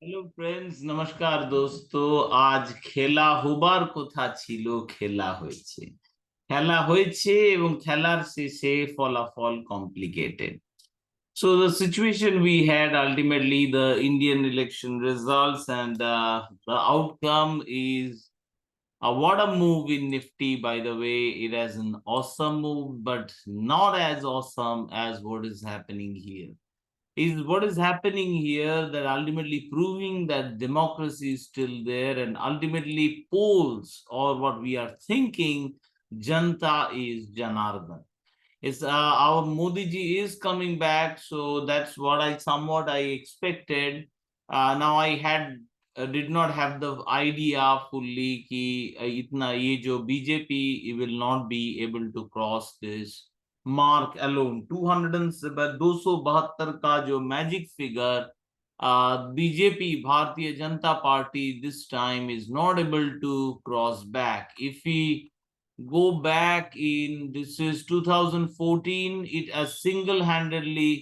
Hello friends, नमस्कार दोस्तों। आज খেলা হবার কথা ছিল, খেলা হয়েছে। খেলা হয়েছে এবং খেলার শেষে ফলাফল complicated. So the situation we had, ultimately the Indian election results, and the outcome is what a move in Nifty, by the way. It has an awesome move, but not as awesome as what is happening here. Is what is happening here that ultimately proving that democracy is still there, and ultimately polls, or what we are thinking, Janta is Janardhan. It's our Modi ji is coming back, so that's what I somewhat I expected. Now I had did not have the idea fully कि इतना ये जो BJP will not be able to cross this mark alone. 272 का जो magic figure BJP Bharatiya Janata party this time is not able to cross back. If we go back in, this is 2014, it has single-handedly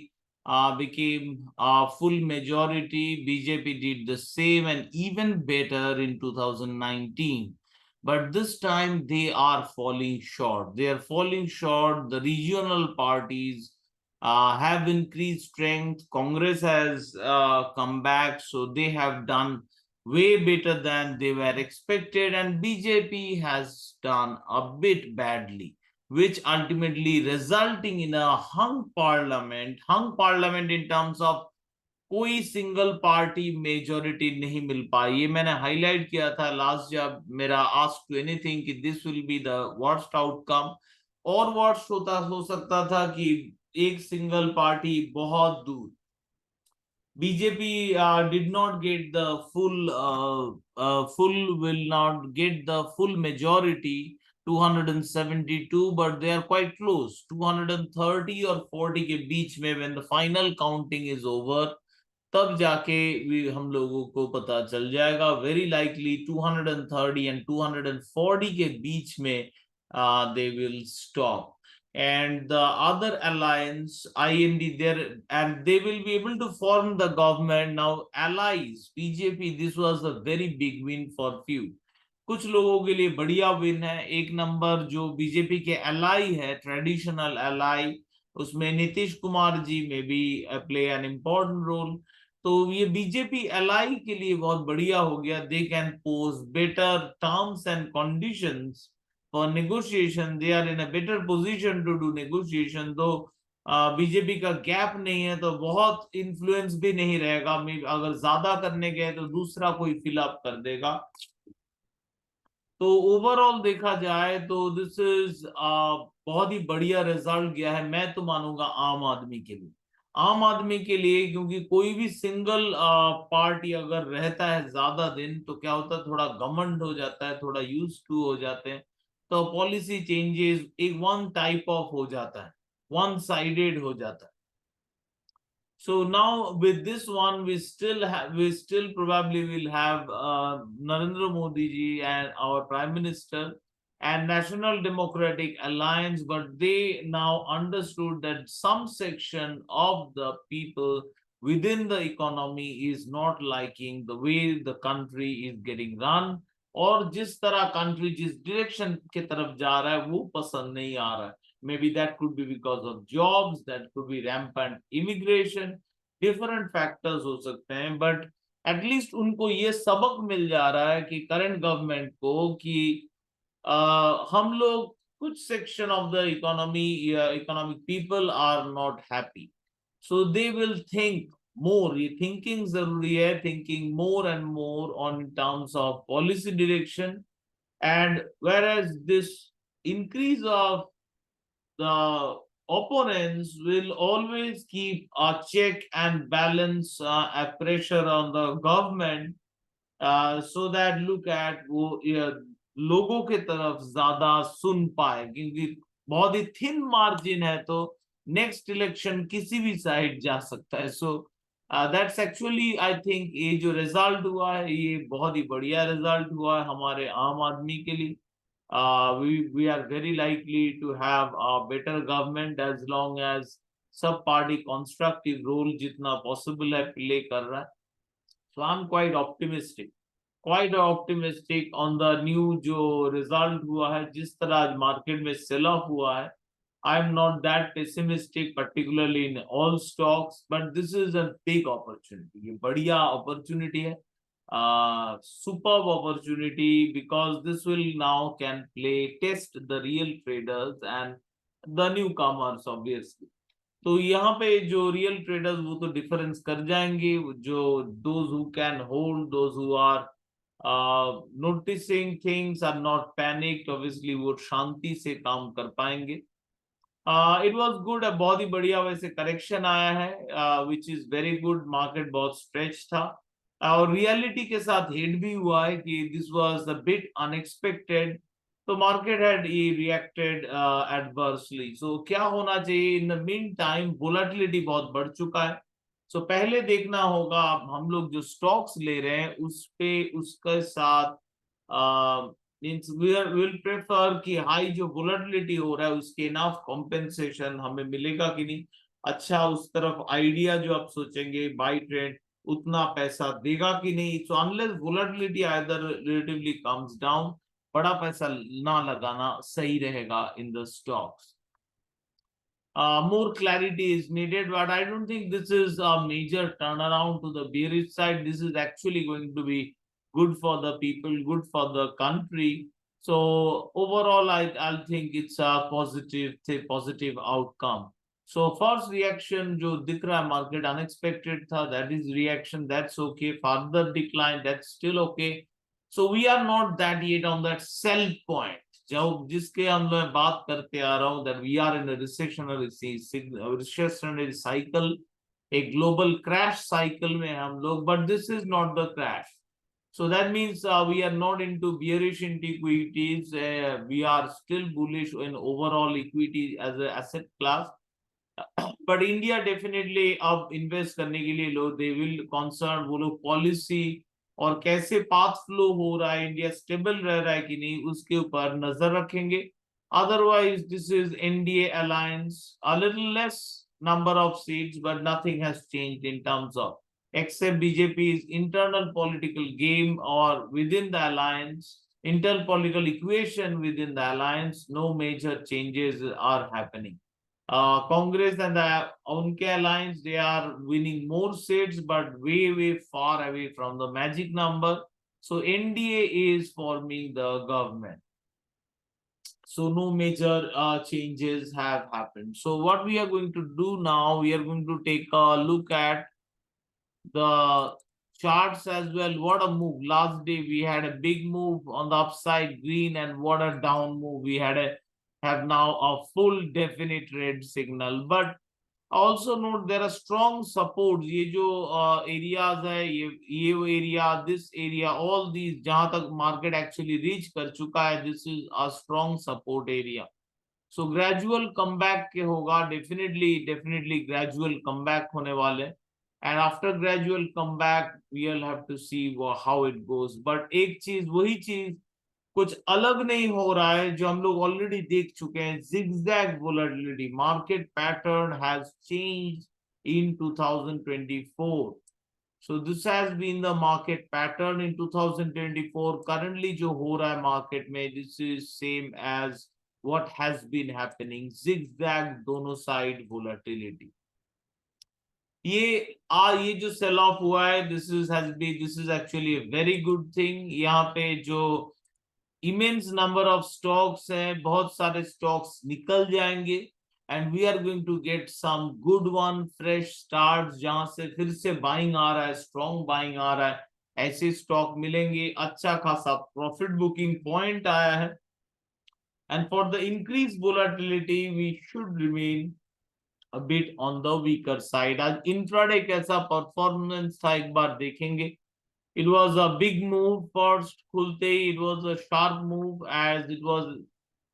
became a full majority. BJP did the same and even better in 2019. But this time they are falling short. They are falling short. The regional parties have increased strength. Congress has come back, so they have done way better than they were expected, and BJP has done a bit badly, which ultimately resulting in a hung parliament in terms of कोई single party majority नहीं मिल पाई। ये मैंने highlight किया था last जब मेरा ask to anything कि this will be the worst outcome. और वर्स्ट हो सकता था कि एक सिंगल पार्टी बहुत दूर। BJP did not get the will not get the full majority, 272, but they are quite close, 230 or 40 के बीच में। when the final counting is over, तब जाके भी हम लोगों को पता चल जाएगा। वेरी लाइकली 230 एंड 240 के बीच में they will stop. And the other alliance, IND, there, and they will be able to form the government. Now allies, BJP, this was a very big win for few. कुछ लोगों के लिए बढ़िया win है। एक number जो BJP के अलाई है, ट्रेडिशनल अलाई, उसमें नीतीश कुमार जी में भी प्ले एन इम्पोर्टेंट रोल। तो ये बीजेपी अलाई के लिए बहुत बढ़िया हो गया। They can pose better terms and conditions for negotiation. They are in a better position to do negotiation. though BJP का गैप नहीं है तो बहुत इन्फ्लुएंस भी नहीं रहेगा। अगर ज्यादा करने गए तो दूसरा कोई फिलअप कर देगा। तो ओवरऑल देखा जाए तो दिस इज बहुत ही बढ़िया रिजल्ट गया है, मैं तो मानूंगा आम आदमी के लिए। आम आदमी के लिए, क्योंकि कोई भी सिंगल पार्टी अगर रहता है ज्यादा दिन तो क्या होता है, थोड़ा घमंड हो जाता है, थोड़ा यूज टू हो जाते हैं। तो पॉलिसी चेंजेस एक वन टाइप ऑफ हो जाता है, वन साइडेड हो जाता है। So now with this one, we still probably will have Narendra Modi ji and our Prime Minister and National Democratic Alliance, but they now understood that some section of the people within the economy is not liking the way the country is getting run, और जिस तरह country जिस direction के तरफ जा रहा है वो पसंद नहीं आ रहा है। Maybe that could be because of jobs, that could be rampant immigration, different factors हो सकते हैं, but at least उनको ये सबक मिल जा रहा है कि करंट गवर्नमेंट को कि हम लोग कुछ section of the economic people are not happy, so they will think more. ये थिंकिंग जरूरी है, thinking more and more on terms of policy direction. and whereas this increase of the opponents will always keep a check and balance, a pressure on the government, so that look at वो लोगों के तरफ ज्यादा सुन पाए, क्योंकि बहुत ही thin margin है तो नेक्स्ट इलेक्शन किसी भी साइड जा सकता है। So that's actually I think ये जो रिजल्ट हुआ है ये बहुत ही बढ़िया रिजल्ट हुआ है हमारे आम आदमी के लिए। we are very likely to have a better government as long as सब पार्टी कंस्ट्रक्टिव रोल जितना पॉसिबल है प्ले कर रहा है। So I'm quite optimistic on the new जो result हुआ है, जिस तरह आज market में sell off हुआ है. I'm not that pessimistic, particularly in all stocks, but this is a big opportunity. ये बढ़िया opportunity है. Superb opportunity, because this will now can test the real traders and the newcomers obviously. तो यहाँ पे जो real traders वो तो difference कर जाएंगे, जो those who can hold, those who are noticing things, are not panicked, obviously वो शांति से काम कर पाएंगे. इट वाज गुड, बहुत ही बढ़िया वैसे करेक्शन आया है, which is very good. Market बहुत स्ट्रेच था और रियलिटी के साथ हिट भी हुआ है कि this was a bit unexpected. तो मार्केट हैड रिएक्टेड एडवर्सली. सो क्या होना चाहिए in the mean time? Volatility बहुत बढ़ चुका है. सो पहले देखना होगा हम लोग जो स्टॉक्स ले रहे हैं उस पे उसके साथ विल प्रेफर कि हाई जो वोलेटिलिटी हो रहा है उसके इनफ कॉम्पेंसेशन हमें मिलेगा कि नहीं. अच्छा, उस तरफ आइडिया जो आप सोचेंगे बाई ट्रेंड उतना पैसा देगा कि नहीं. So unless volatility either relatively comes down, बड़ा पैसा ना लगाना सही रहेगा in the stocks. More clarity is needed, but I don't think this is a major turnaround to the bearish side. This is actually going to be good for the people, good for the country. So overall, I'll think it's a positive outcome. So first reaction जो दिख रहा है market unexpected था, that is reaction, that's okay. Further decline, that's still okay. So we are not that yet on that sell point, जो जिसके हम लोग बात करते आ रहा हूँ, that we are in a recessionary cycle, a global crash cycle में हम लोग, but this is not the crash. So that means we are not into bearish into equities. We are still bullish in overall equity as an asset class. But India definitely अब invest करने के लिए लोग they will concern वो लोग policy और कैसे path flow हो रहा है, इंडिया स्टेबल रह रहा है कि नहीं, उसके ऊपर नजर रखेंगे. Otherwise this is NDA alliance, a little less number of seats, but nothing has changed in terms of, except BJP's internal political game or within the alliance, internal political equation within the alliance, no major changes are happening. Congress and the Unke alliance, they are winning more seats, but way far away from the magic number. So NDA is forming the government. So no major changes have happened. So what we are going to do now, we are going to take a look at the charts as well. What a move. Last day we had a big move on the upside, green, and what a down move. We have now a full definite red signal. But also note there are strong supports. ये जो areas है, ये area, this area, all these जहां तक market actually reach कर चुका है, this is a strong support area. So gradual comeback के होगा, definitely gradual comeback होने वाले. And after gradual comeback, we'll have to see how it goes. But एक चीज, वही चीज कुछ अलग नहीं हो रहा है जो हम लोग ऑलरेडी देख चुके हैं. zigzag volatility, market pattern has changed in 2024. So this has been the market pattern in 2024. Currently जो हो रहा है market में, this is same as what has been happening. zigzag दोनों side volatility. ये जो सेल ऑफ हुआ है, this is actually a very good thing. यहाँ पे जो immense number of stocks है, बहुत सारे stocks निकल जाएंगे, and we are going to get some good one fresh starts जहां से फिर से buying आ रहा है, strong buying आ रहा है, ऐसे stock मिलेंगे. अच्छा खासा profit booking point आया है, and for the increased volatility we should remain a bit on the weaker side. आज इंट्राडे कैसा परफॉर्मेंस था एक बार देखेंगे. It was a big move first खुलते ही, it was a sharp move as it was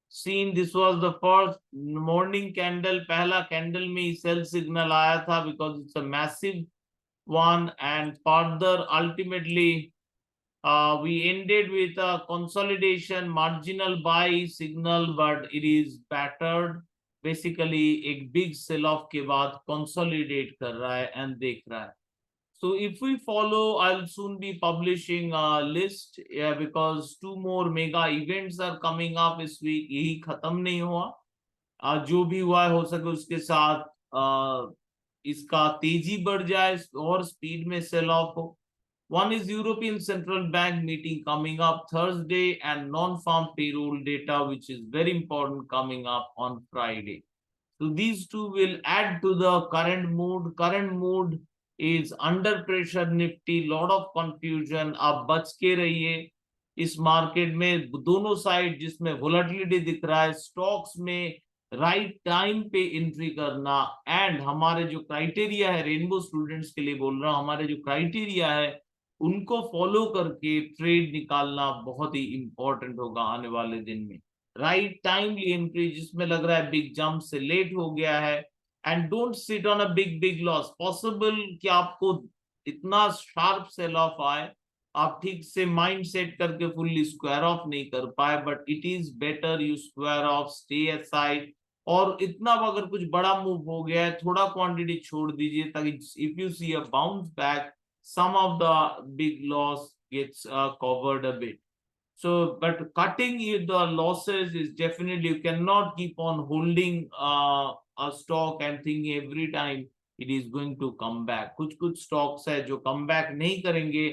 seen. This was the first morning candle, पहला candle में ही cell signal आया था because it's a massive one, and further ultimately we ended with a consolidation, marginal buy signal, but it is battered. Basically एक big sell off के बाद consolidate कर रहा है and देख रहा है. So if we follow, I'll soon be publishing a list, yeah, because 2 more mega events are coming up इस week. यही खत्म नहीं हुआ, जो भी हुआ है, हो सके उसके साथ इसका तेजी बढ़ जाए और स्पीड में सेल ऑफ हो. One is European Central Bank meeting coming up Thursday and non-farm payroll data, which is very important, coming up on Friday. So these two will add to the current mood. Current mood is under pressure, Nifty, lot of confusion. आप बच के रहिए इस market में. दोनों side जिसमें volatility दिख रहा है, स्टॉक्स में राइट टाइम पे एंट्री करना. एंड हमारे जो क्राइटेरिया है, रेनबो स्टूडेंट्स के लिए बोल रहा हूँ, हमारे जो क्राइटेरिया है उनको फॉलो करके ट्रेड निकालना बहुत ही इंपॉर्टेंट होगा आने वाले दिन में. राइट टाइमली एंट्री जिसमें लग रहा है बिग जंप से लेट हो गया है. And don't sit on a big big loss. Possible कि आपको इतना शार्प सेल ऑफ आए, आप ठीक से माइंड सेट करके फुल्ली स्क्वायर ऑफ नहीं कर पाए, but it is better you square of, stay aside. और इतना अगर कुछ बड़ा मूव हो गया है, थोड़ा क्वांटिटी छोड़ दीजिए, ताकि if you see a bounce back, some of the big loss gets covered a bit. So, but cutting the losses is definitely, you cannot keep on holding a stock and thinking every time it is going to come back. कुछ stocks है जो come back नहीं करेंगे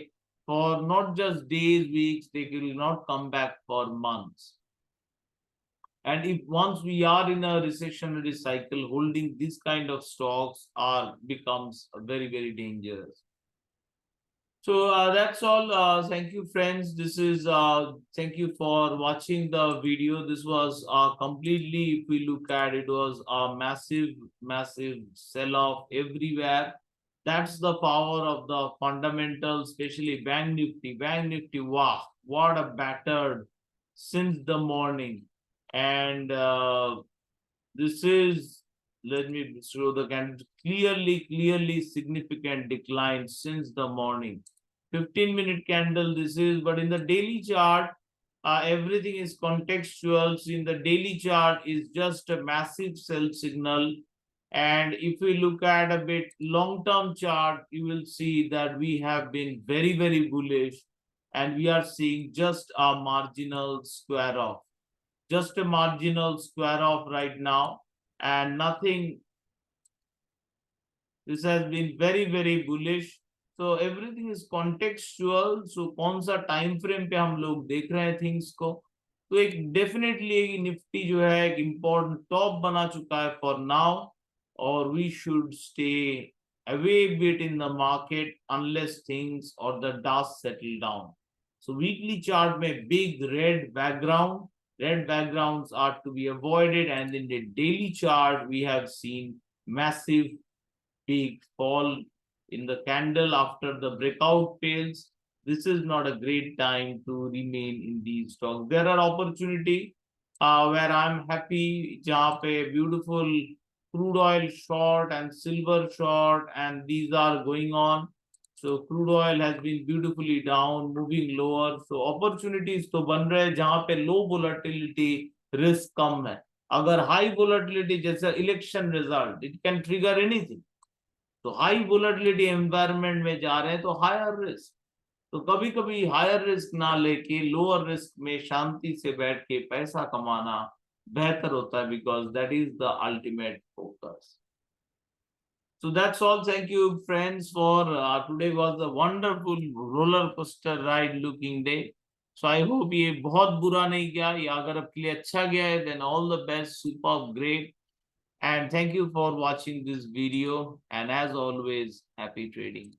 for not just days, weeks, they will not come back for months. And if once we are in a recessionary cycle, holding this kind of stocks becomes very, very dangerous. So that's all. Thank you, friends. This is thank you for watching the video. This was completely, if we look at it, was a massive sell-off everywhere. That's the power of the fundamentals, especially Bank Nifty. Bank Nifty, wow, what a battered since the morning. And this is, let me show the candle, clearly significant decline since the morning. 15-minute candle this is, but in the daily chart, everything is contextual. So in the daily chart is just a massive sell signal. And if we look at a bit long-term chart, you will see that we have been very, very bullish, and we are seeing just a marginal square off. Just a marginal square off right now, and nothing. This has been very, very bullish. So everything is contextual. So कौन सा time frame पे हम लोग देख रहे हैं things को, तो एक definitely निफ्टी जो है एक important top बना चुका है for now, or we should stay away a bit in the market unless things or the dust settle down. So weekly chart में big red background. Red backgrounds are to be avoided, and in the daily chart we have seen massive big fall in the candle after the breakout fails. This is not a great time to remain in these stocks. There are opportunity where I'm happy, जहाँ पे beautiful crude oil short and silver short, and these are going on. So crude oil has been beautifully down, moving lower. So opportunities तो बन रहे हैं जहाँ पे low volatility, risk कम है. अगर high volatility जैसा election result, it can trigger anything. तो हाई वोलेटिलिटी एनवायरनमेंट में जा रहे हैं तो हायर रिस्क. तो कभी कभी हायर रिस्क ना लेके लोअर रिस्क में शांति से बैठ के पैसा कमाना बेहतर होता है, because that is the ultimate focus. So that's all. Thank you, friends, for today was a wonderful roller coaster ride looking day. So I hope ये बहुत बुरा नहीं गया, या अगर आपके लिए अच्छा गया है, then all the best, super great. And thank you for watching this video. And as always, happy trading.